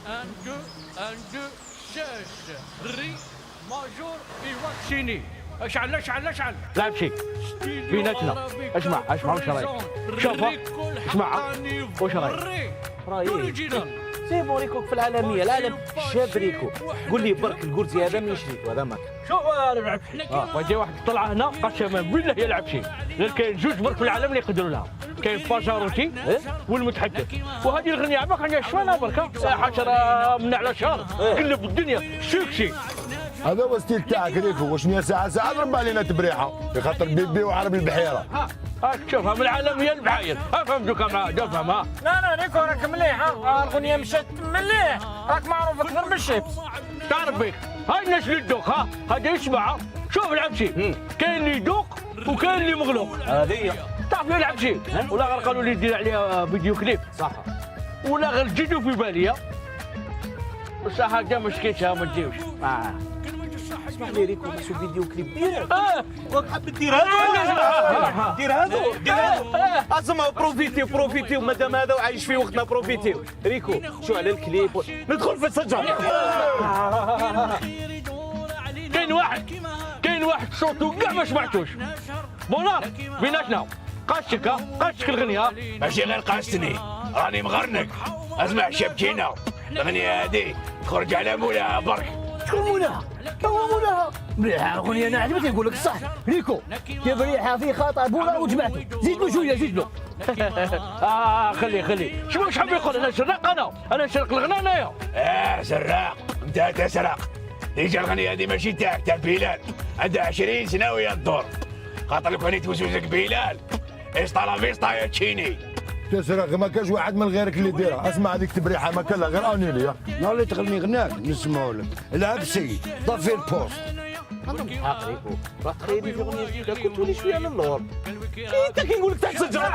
ان دو شاش ري ماجور ايواتشيني. اشعل اشعل اشعل. لاعب شيء بيناتنا. اسمع اسمع وش رايك؟ شوفها اسمعها وش رايك؟ رايي سيبوا ريكو في العالميه، العالم شاب ريكو. قول لي برك الكرسي هذا من شريته؟ هذا ماك شوف انا لعب وجا واحد طلع هنا قسما بالله يلعب شيء. غير كاين جوج برك في العالم اللي يقدروا لها، كاين باشاروتي والمتحدث. وهذه الغنيه عباك عندها شفانه بركه حشره من على شهر قلب الدنيا شوكشي. هذا هو ستيل تاعك ريكو. واش 100 ساعه ساعه ضرب علينا تبريحه بخاطر بيبي وعربي البحيره. ها شوفها من العالميه البحاير. فهمتوك معاه فهمها. لا ريكو راك مليح. الغنيه مشات مليح، راك معروف اكثر من الشيبس. تعرف بيك هاي الناس اللي تدوق هذا يسمعها. شوف العبشي كاين اللي يدوق وكاين اللي مغلوق. هذه تعرف العبشي ولا غير قالوا لي دير عليها فيديو كليب صح، ولا غير جدوا في باليه بصح هكا ما شكيتها ما تجيوش. اسمح لي ريكو بس فيديو كليب ديالك راك حاب دير هذا دير هذا اسمع. بروفيتيو مادام هذا وعايش في وقتنا بروفيتيو. ريكو شو على الكليب ندخل في السجن. كاين واحد صوته كاع ما سمعتوش. بونار بيناتنا قاشك الغنيه. ماشي غير قاستني راني مغرنك. اسمع شبكينا الاغنيه هذه تخرج على مولاها برك. شكون مولاها؟ هو مولاها مليحه الاغنيه. انا عجبتني نقول لك صح ريكو. كيف ريحه في خطا بولا وجمعته. زيد له شويه زيد له. خلي شو حاب يقول؟ انا سراق. انا سرق الغنى انايا. سراق انت تسرق. ديجا الغنيه هذه ماشي تاعك، تاع بلال. عندها 20 سنه وهي الدور. خاطر لو كان يتوسوسك بلال اسطا فيسطا يا تشيني. تسرق ما كاش واحد من غيرك اللي ديرها. اسمع هذيك تبريحه ما كان لها غير انيليا. نهار اللي تغني غناك نسمعوا لك. العبسي طفي البوست. عندهم حق ريكو. راه تخيلي في اغنيه جديده كنت ولي شويه للور. انت كي نقول لك تحت الشجره